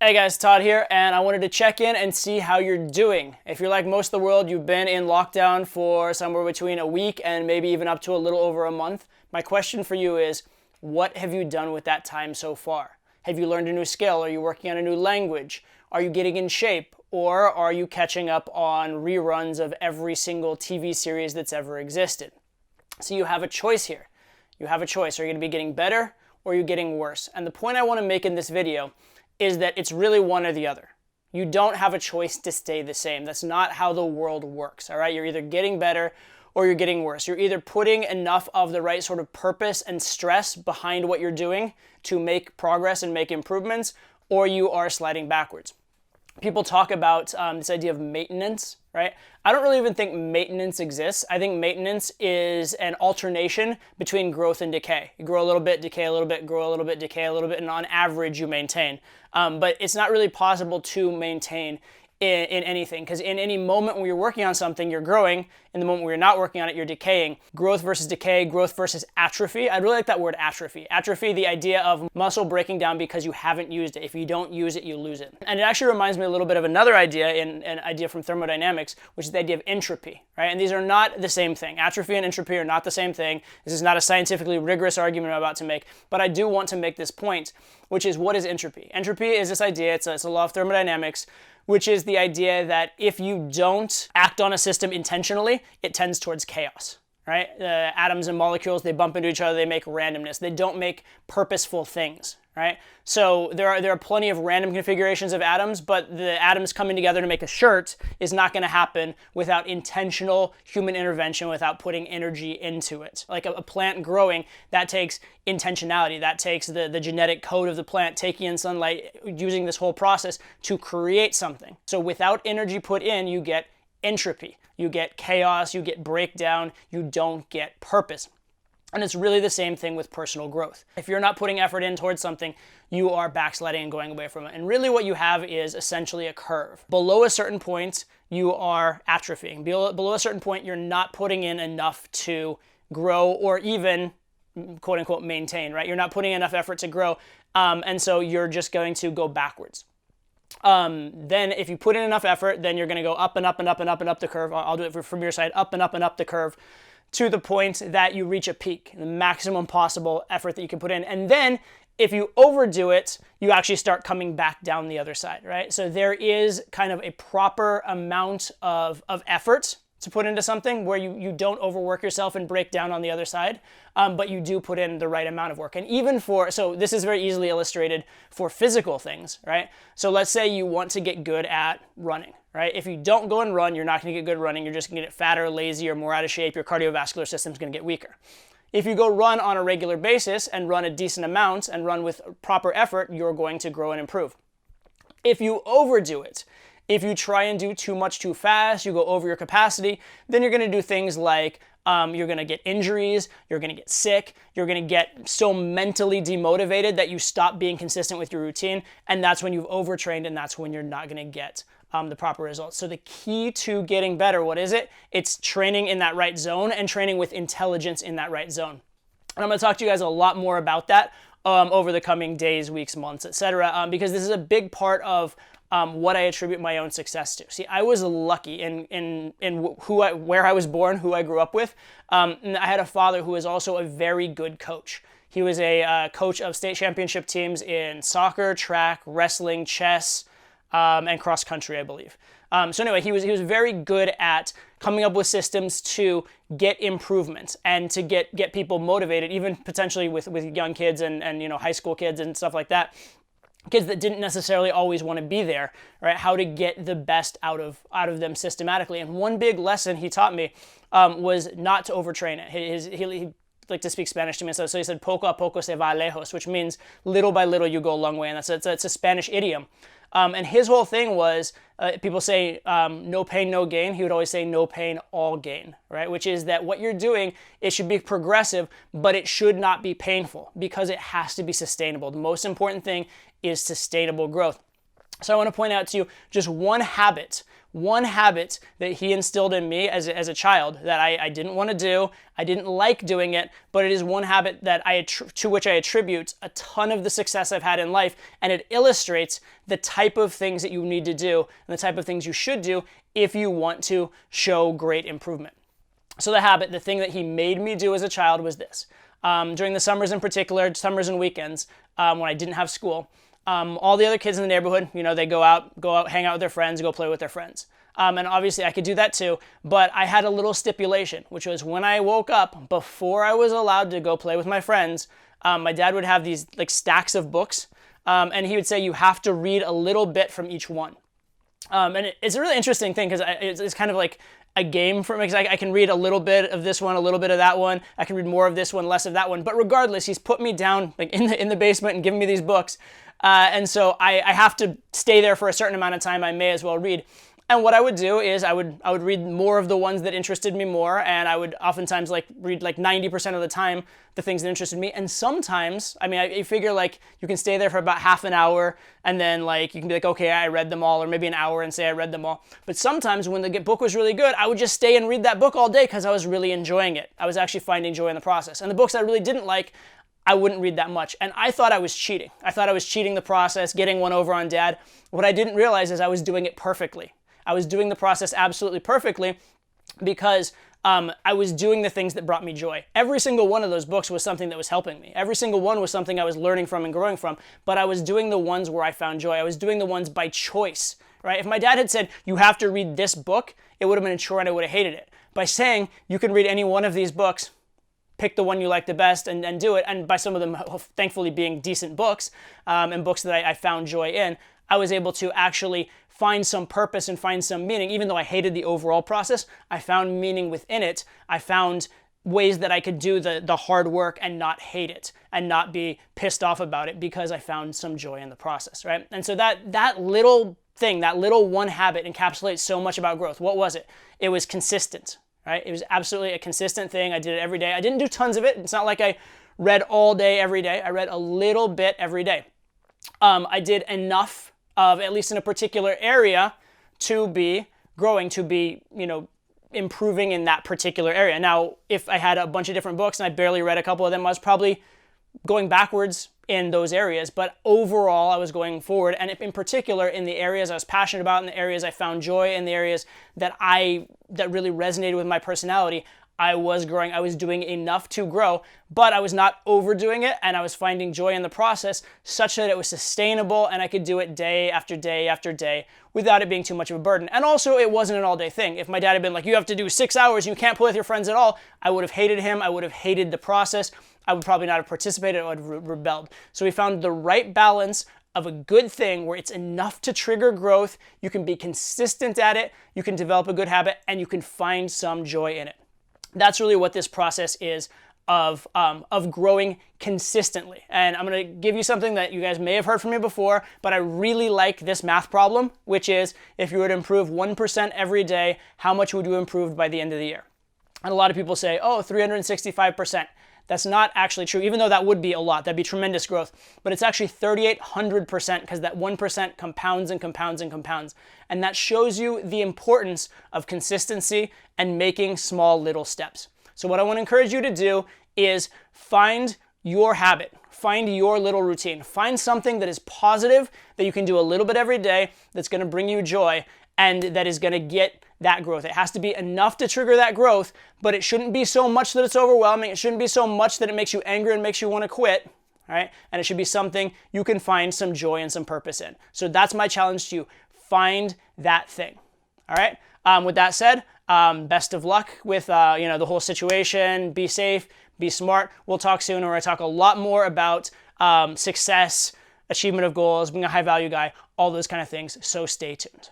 Hey guys, Todd here, and I wanted to check in and see how you're doing. If you're like most of the world, you've been in lockdown for somewhere between a week and maybe even up to a little over a month. My question for you is, what have you done with that time so far? Have you learned a new skill? Are you working on a new language? Are you getting in shape? Or are you catching up on reruns of every single TV series that's ever existed? So you have a choice here. You have a choice. Are you going to be getting better or are you getting worse? And the point I want to make in this video is that it's really one or the other. You don't have a choice to stay the same. That's not how the world works, all right? You're either getting better or you're getting worse. You're either putting enough of the right sort of purpose and stress behind what you're doing to make progress and make improvements, or you are sliding backwards. People talk about this idea of maintenance, right? I don't really even think maintenance exists. I think maintenance is an alternation between growth and decay. You grow a little bit, decay a little bit, grow a little bit, decay a little bit, and on average you maintain. But it's not really possible to maintain in anything, because in any moment when you're working on something, you're growing. In the moment where you're not working on it, you're decaying. Growth versus decay, growth versus atrophy. I really like that word atrophy. Atrophy, the idea of muscle breaking down because you haven't used it. If you don't use it, you lose it. And it actually reminds me a little bit of another idea, an idea from thermodynamics, which is the idea of entropy, right? And these are not the same thing. Atrophy and entropy are not the same thing. This is not a scientifically rigorous argument I'm about to make, but I do want to make this point, which is, what is entropy? Entropy is this idea, it's a law of thermodynamics, which is the idea that if you don't act on a system intentionally, it tends towards chaos, right? Atoms and molecules, they bump into each other, they make randomness. They don't make purposeful things, right? So there are plenty of random configurations of atoms, but the atoms coming together to make a shirt is not going to happen without intentional human intervention, without putting energy into it. Like a plant growing, that takes intentionality. That takes the genetic code of the plant, taking in sunlight, using this whole process to create something. So without energy put in, you get entropy. You get chaos, you get breakdown, you don't get purpose. And it's really the same thing with personal growth. If you're not putting effort in towards something, you are backsliding and going away from it. And really what you have is essentially a curve. Below a certain point, you are atrophying. Below a certain point, you're not putting in enough to grow or even, quote unquote, maintain, right? You're not putting enough effort to grow. And so you're just going to go backwards. Then if you put in enough effort, then you're going to go up and up and up and up and up the curve. I'll do it from your side, up and up and up the curve, to the point that you reach a peak, the maximum possible effort that you can put in. And then if you overdo it, you actually start coming back down the other side, right? So there is kind of a proper amount of effort to put into something where you don't overwork yourself and break down on the other side, but you do put in the right amount of work. And even so this is very easily illustrated for physical things, right? So let's say you want to get good at running, right? If you don't go and run, you're not going to get good running. You're just going to get fatter, lazier, more out of shape. Your cardiovascular system's going to get weaker. If you go run on a regular basis and run a decent amount and run with proper effort, you're going to grow and improve. If you overdo it, if you try and do too much too fast, you go over your capacity, then you're going to do things like you're going to get injuries, you're going to get sick, you're going to get so mentally demotivated that you stop being consistent with your routine, and that's when you've overtrained, and that's when you're not going to get the proper results. So the key to getting better, what is it? It's training in that right zone and training with intelligence in that right zone. And I'm going to talk to you guys a lot more about that over the coming days, weeks, months, etc., because this is a big part of what I attribute my own success to. See, I was lucky in where I was born, who I grew up with. And I had a father who was also a very good coach. He was a coach of state championship teams in soccer, track, wrestling, chess, and cross country, I believe. So anyway, he was very good at coming up with systems to get improvement and to get people motivated, even potentially with young kids and high school kids and stuff like that. Kids that didn't necessarily always want to be there, right? How to get the best out of them systematically. And one big lesson he taught me was not to overtrain it. He liked to speak Spanish to me, so he said, "Poco a poco se va lejos," which means little by little you go a long way, and it's a Spanish idiom. And his whole thing was, people say no pain, no gain. He would always say no pain, all gain, right? Which is that what you're doing, it should be progressive, but it should not be painful because it has to be sustainable. The most important thing is sustainable growth. So I want to point out to you just one habit that he instilled in me as a child that I didn't want to do. I didn't like doing it, but it is one habit that to which I attribute a ton of the success I've had in life, and it illustrates the type of things that you need to do and the type of things you should do if you want to show great improvement. So the thing that he made me do as a child was this. During the summers in particular, summers and weekends, when I didn't have school, all the other kids in the neighborhood, they go out, hang out with their friends, go play with their friends. And obviously I could do that too, but I had a little stipulation, which was when I woke up, before I was allowed to go play with my friends, my dad would have these like stacks of books, and he would say you have to read a little bit from each one. And it's a really interesting thing because it's kind of like a game for me, because I can read a little bit of this one, a little bit of that one. I can read more of this one, less of that one. But regardless, he's put me down like in the basement and given me these books. And so I have to stay there for a certain amount of time. I may as well read. And what I would do is I would read more of the ones that interested me more, and I would oftentimes read 90% of the time the things that interested me. And sometimes, I figure you can stay there for about half an hour, and then you can be like, okay, I read them all, or maybe an hour and say I read them all. But sometimes when the book was really good, I would just stay and read that book all day because I was really enjoying it. I was actually finding joy in the process. And the books I really didn't like, I wouldn't read that much. And I thought I was cheating. I thought I was cheating the process, getting one over on Dad. What I didn't realize is I was doing it perfectly. I was doing the process absolutely perfectly because I was doing the things that brought me joy. Every single one of those books was something that was helping me. Every single one was something I was learning from and growing from, but I was doing the ones where I found joy. I was doing the ones by choice, right? If my dad had said, you have to read this book, it would have been a chore and I would have hated it. By saying, you can read any one of these books, pick the one you like the best and do it, and by some of them thankfully being decent books and books that I found joy in, I was able to actually find some purpose and find some meaning. Even though I hated the overall process, I found meaning within it. I found ways that I could do the hard work and not hate it and not be pissed off about it because I found some joy in the process, right? And so that little thing, that little one habit encapsulates so much about growth. What was it? It was consistent, right? It was absolutely a consistent thing. I did it every day. I didn't do tons of it. It's not like I read all day every day. I read a little bit every day. I did enough of, at least in a particular area, to be growing, to be, improving in that particular area. Now, if I had a bunch of different books and I barely read a couple of them, I was probably going backwards in those areas, but overall I was going forward, and in particular in the areas I was passionate about, in the areas I found joy, in the areas that really resonated with my personality, I was growing. I was doing enough to grow, but I was not overdoing it, and I was finding joy in the process such that it was sustainable and I could do it day after day after day without it being too much of a burden. And also, it wasn't an all-day thing. If my dad had been like, you have to do 6 hours, you can't play with your friends at all, I would have hated him. I would have hated the process. I would probably not have participated. I would have rebelled. So we found the right balance of a good thing where it's enough to trigger growth, you can be consistent at it, you can develop a good habit, and you can find some joy in it. That's really what this process is of growing consistently. And I'm going to give you something that you guys may have heard from me before, but I really like this math problem, which is if you were to improve 1% every day, how much would you improve by the end of the year? And a lot of people say, 365%. That's not actually true, even though that would be a lot. That'd be tremendous growth. But it's actually 3,800% because that 1% compounds and compounds and compounds. And that shows you the importance of consistency and making small little steps. So what I want to encourage you to do is find your habit. Find your little routine. Find something that is positive, that you can do a little bit every day, that's going to bring you joy, and that is going to get that growth. It has to be enough to trigger that growth, but it shouldn't be so much that it's overwhelming. It shouldn't be so much that it makes you angry and makes you want to quit, all right? And it should be something you can find some joy and some purpose in. So that's my challenge to you. Find that thing, all right? With that said, best of luck with the whole situation. Be safe, be smart. We'll talk soon, where I talk a lot more about success, achievement of goals, being a high value guy, all those kind of things. So stay tuned.